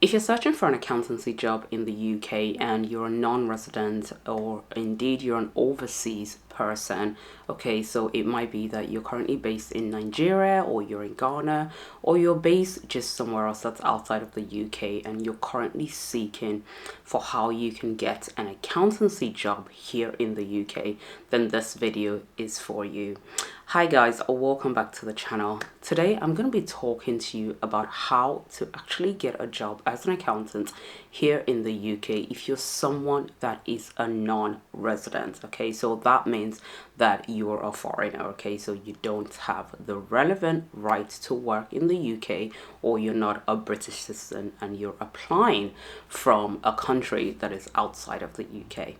If you're searching for an accountancy job in the UK and you're a non-resident or indeed you're an overseas person, okay, so it might be that you're currently based in Nigeria or you're in Ghana or you're based just somewhere else that's outside of the UK and you're currently seeking for how you can get an accountancy job here in the UK, then this video is for you. Hi guys, welcome back to the channel. Today I'm going to be talking to you about how to actually get a job as an accountant here in the UK if you're someone that is a non-resident. Okay, so that means that you're a foreigner. Okay, so you don't have the relevant right to work in the UK, or you're not a British citizen and you're applying from a country that is outside of the UK.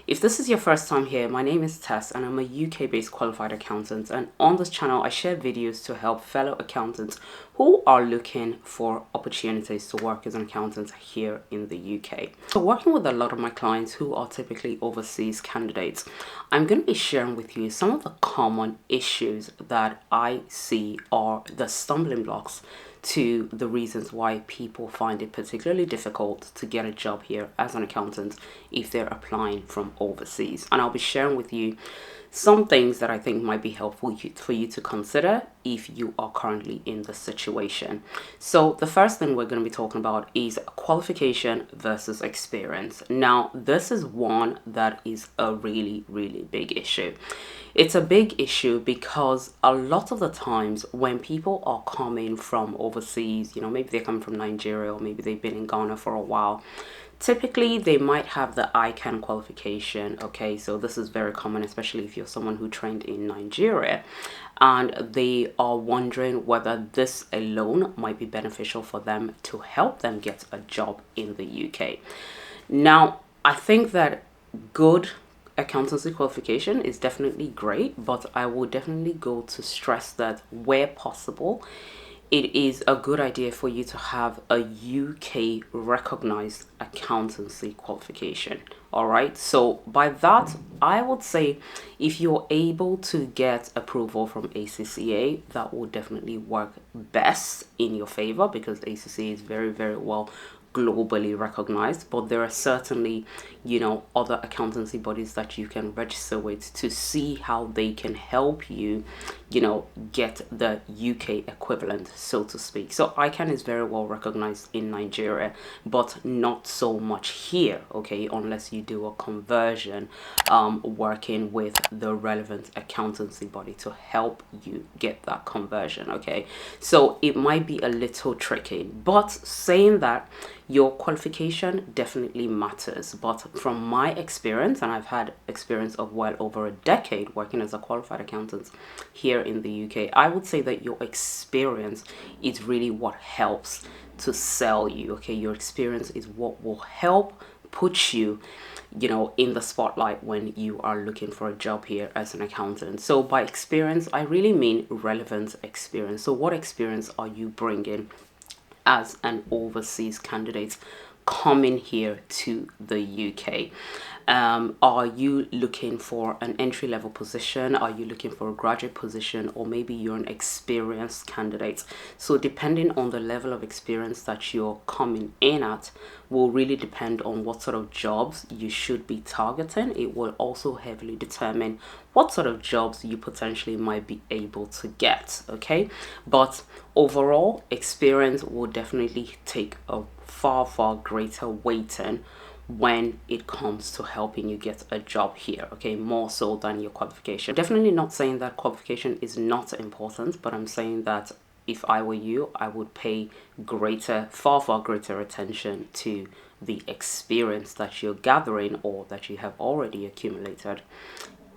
If this is your first time here, my name is Tess and I'm a UK-based qualified accountant, and on this channel I share videos to help fellow accountants who are looking for opportunities to work as an accountant here in the UK. So working with a lot of my clients who are typically overseas candidates, I'm going to be sharing with you some of the common issues that I see are the stumbling blocks to the reasons why people find it particularly difficult to get a job here as an accountant if they're applying from overseas. And I'll be sharing with you some things that I think might be helpful for you to consider if you are currently in the situation. So the first thing we're going to be talking about is qualification versus experience. Now, this is one that is a really, really big issue. It's a big issue because a lot of the times when people are coming from overseas, maybe they come from Nigeria or maybe they've been in Ghana for a while, typically they might have the ICANN qualification. Okay, so this is very common, especially if you're someone who trained in Nigeria, and they are wondering whether this alone might be beneficial for them to help them get a job in the UK. Now, I think that good accountancy qualification is definitely great, but I will definitely go to stress that where possible, it is a good idea for you to have a UK recognized accountancy qualification. All right, so by that I would say if you're able to get approval from ACCA, that will definitely work best in your favor, because ACCA is very, very well globally recognized. But there are certainly other accountancy bodies that you can register with to see how they can help you get the UK equivalent, so to speak. So ICANN is very well recognized in Nigeria, but not so much here, okay, unless you do a conversion working with the relevant accountancy body to help you get that conversion. Okay, so it might be a little tricky, but saying that, your qualification definitely matters. But from my experience, and I've had experience of well over a decade working as a qualified accountant here in the UK, I would say that your experience is really what helps to sell you. Okay, your experience is what will help put you in the spotlight when you are looking for a job here as an accountant. So by experience, I really mean relevant experience. So what experience are you bringing as an overseas candidate coming here to the UK? Are you looking for an entry-level position? Are you looking for a graduate position? Or maybe you're an experienced candidate? So depending on the level of experience that you're coming in at will really depend on what sort of jobs you should be targeting. It will also heavily determine what sort of jobs you potentially might be able to get. Okay, but overall experience will definitely take a far, far greater weighting when it comes to helping you get a job here, okay, more so than your qualification. Definitely not saying that qualification is not important, but I'm saying that if I were you, I would pay far, far greater attention to the experience that you're gathering or that you have already accumulated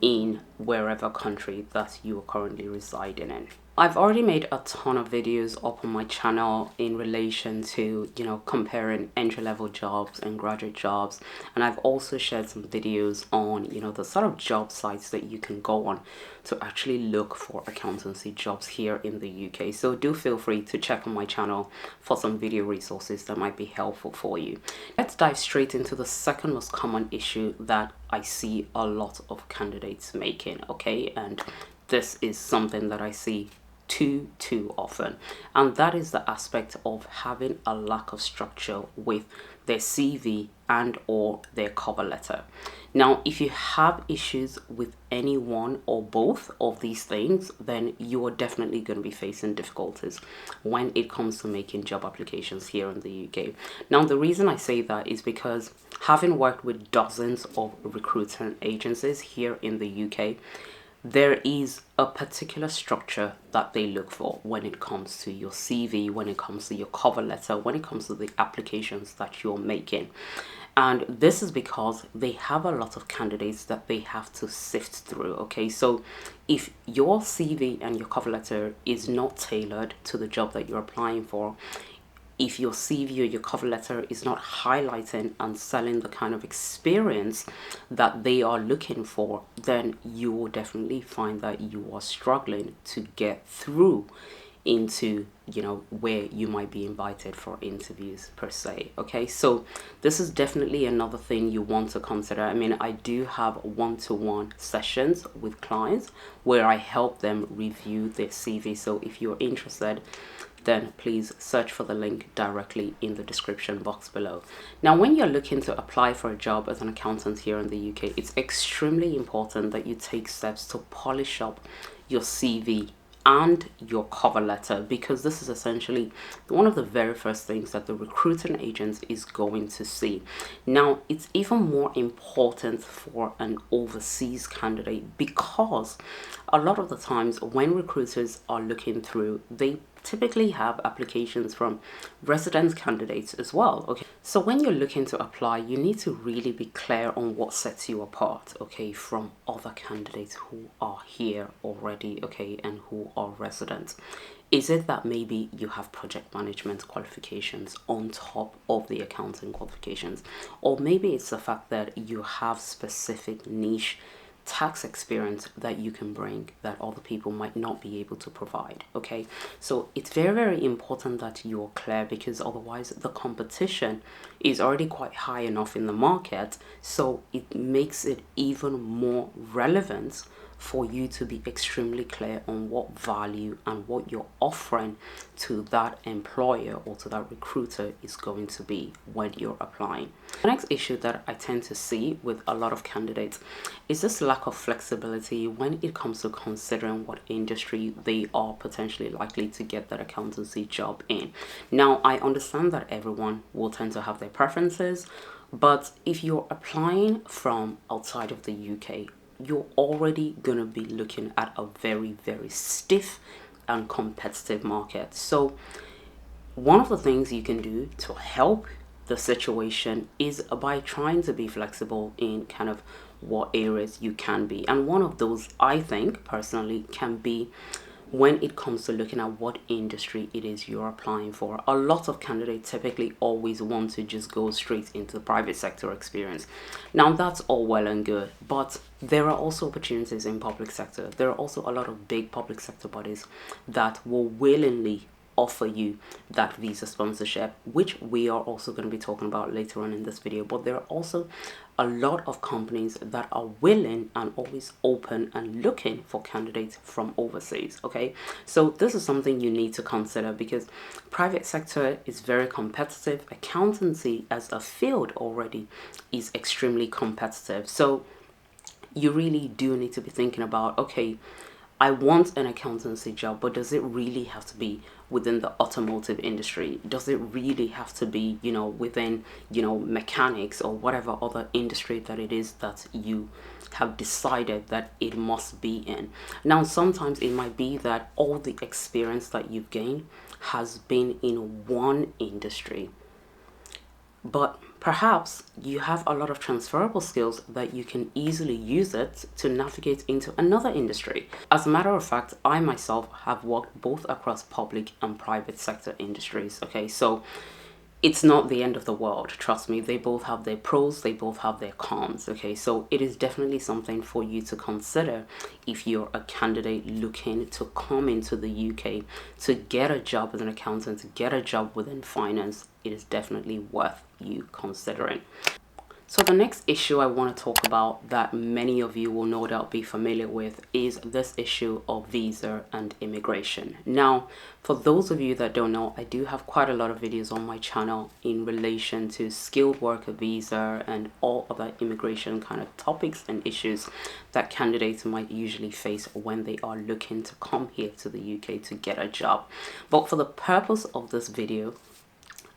in wherever country that you are currently residing in. I've already made a ton of videos up on my channel in relation to, comparing entry-level jobs and graduate jobs. And I've also shared some videos on, the sort of job sites that you can go on to actually look for accountancy jobs here in the UK. So do feel free to check on my channel for some video resources that might be helpful for you. Let's dive straight into the second most common issue that I see a lot of candidates making, okay? And this is something that I see too often, and that is the aspect of having a lack of structure with their CV and or their cover letter. Now, if you have issues with any one or both of these things, then you are definitely going to be facing difficulties when it comes to making job applications here in the UK. Now, the reason I say that is because having worked with dozens of recruiting agencies here in the UK, there is a particular structure that they look for when it comes to your CV, when it comes to your cover letter, when it comes to the applications that you're making. And this is because they have a lot of candidates that they have to sift through. Okay, so if your CV and your cover letter is not tailored to the job that you're applying for, if your CV or your cover letter is not highlighting and selling the kind of experience that they are looking for, then you will definitely find that you are struggling to get through into, where you might be invited for interviews per se. Okay, so this is definitely another thing you want to consider. I mean, I do have one-to-one sessions with clients where I help them review their CV. So if you're interested, then please search for the link directly in the description box below. Now, when you're looking to apply for a job as an accountant here in the UK, it's extremely important that you take steps to polish up your CV and your cover letter, because this is essentially one of the very first things that the recruiting agent is going to see. Now, it's even more important for an overseas candidate, because a lot of the times when recruiters are looking through, they typically have applications from resident candidates as well. Okay, so when you're looking to apply, you need to really be clear on what sets you apart, okay, from other candidates who are here already, okay, and who are residents. Is it that maybe you have project management qualifications on top of the accounting qualifications? Or maybe it's the fact that you have specific niche tax experience that you can bring that other people might not be able to provide. Okay, so it's very important that you're clear, because otherwise the competition is already quite high enough in the market, so it makes it even more relevant for you to be extremely clear on what value and what you're offering to that employer or to that recruiter is going to be when you're applying. The next issue that I tend to see with a lot of candidates is this lack of flexibility when it comes to considering what industry they are potentially likely to get that accountancy job in. Now, I understand that everyone will tend to have their preferences, but if you're applying from outside of the UK, you're already going to be looking at a very stiff and competitive market. So one of the things you can do to help the situation is by trying to be flexible in kind of what areas you can be. And one of those, I think personally, can be when it comes to looking at what industry it is you're applying for. A lot of candidates typically always want to just go straight into the private sector experience. Now, that's all well and good, but there are also opportunities in public sector. There are also a lot of big public sector bodies that will willingly offer you that visa sponsorship, which we are also going to be talking about later on in this video. But there are also a lot of companies that are willing and always open and looking for candidates from overseas. Okay, so this is something you need to consider, because private sector is very competitive. Accountancy as a field already is extremely competitive. So you really do need to be thinking about, okay, I want an accountancy job, but does it really have to be within the automotive industry? Does it really have to be, within, mechanics or whatever other industry that it is that you have decided that it must be in? Now, sometimes it might be that all the experience that you've gained has been in one industry, but perhaps you have a lot of transferable skills that you can easily use it to navigate into another industry. As a matter of fact, I myself have worked both across public and private sector industries. Okay, so it's not the end of the world. Trust me, they both have their pros, they both have their cons. Okay, so it is definitely something for you to consider if you're a candidate looking to come into the UK to get a job as an accountant, to get a job within finance. It is definitely worth you considering. So the next issue I want to talk about that many of you will no doubt be familiar with is this issue of visa and immigration. Now, for those of you that don't know, I do have quite a lot of videos on my channel in relation to skilled worker visa and all other immigration kind of topics and issues that candidates might usually face when they are looking to come here to the UK to get a job. But for the purpose of this video,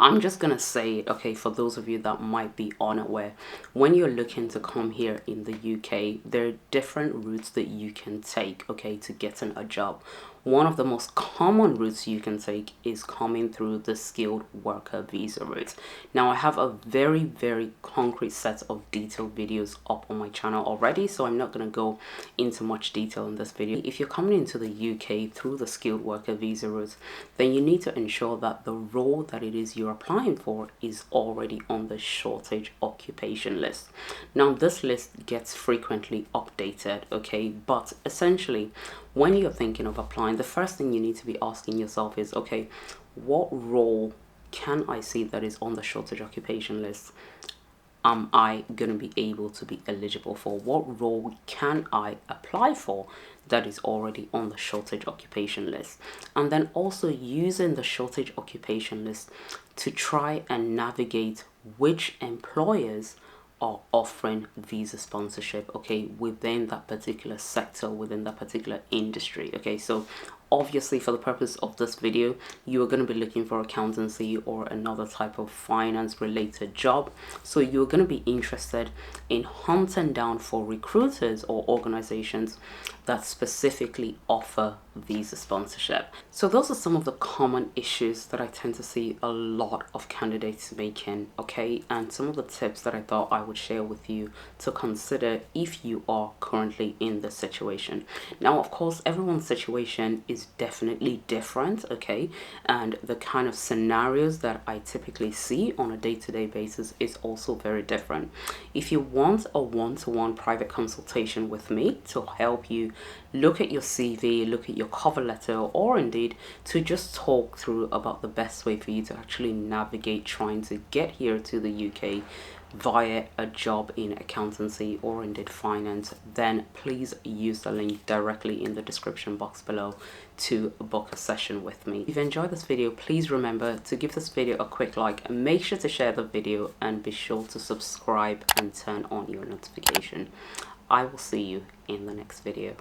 I'm just gonna say, okay, for those of you that might be unaware, when you're looking to come here in the UK, there are different routes that you can take, okay, to getting a job. One of the most common routes you can take is coming through the skilled worker visa route. Now, I have a very concrete set of detailed videos up on my channel already, so I'm not going to go into much detail in this video. If you're coming into the UK through the skilled worker visa route, then you need to ensure that the role that it is you're applying for is already on the shortage occupation list. Now, this list gets frequently updated, okay, but essentially, when you're thinking of applying, the first thing you need to be asking yourself is, okay, what role can I see that is on the shortage occupation list? Am I going to be able to be eligible for? What role can I apply for that is already on the shortage occupation list? And then also using the shortage occupation list to try and navigate which employers are offering visa sponsorship, okay, within that particular sector, within that particular industry. Okay, so obviously for the purpose of this video, you are going to be looking for accountancy or another type of finance related job. So you're going to be interested in hunting down for recruiters or organizations that specifically offer visa sponsorship. So those are some of the common issues that I tend to see a lot of candidates making, okay, and some of the tips that I thought I would share with you to consider if you are currently in this situation. Now, of course, everyone's situation is definitely different, okay, and the kind of scenarios that I typically see on a day-to-day basis is also very different. If you want a one-to-one private consultation with me to help you look at your CV, look at your cover letter, or indeed to just talk through about the best way for you to actually navigate trying to get here to the UK via a job in accountancy or indeed finance, then please use the link directly in the description box below to book a session with me. If you've enjoyed this video, please remember to give this video a quick like and make sure to share the video and be sure to subscribe and turn on your notification. I will see you in the next video.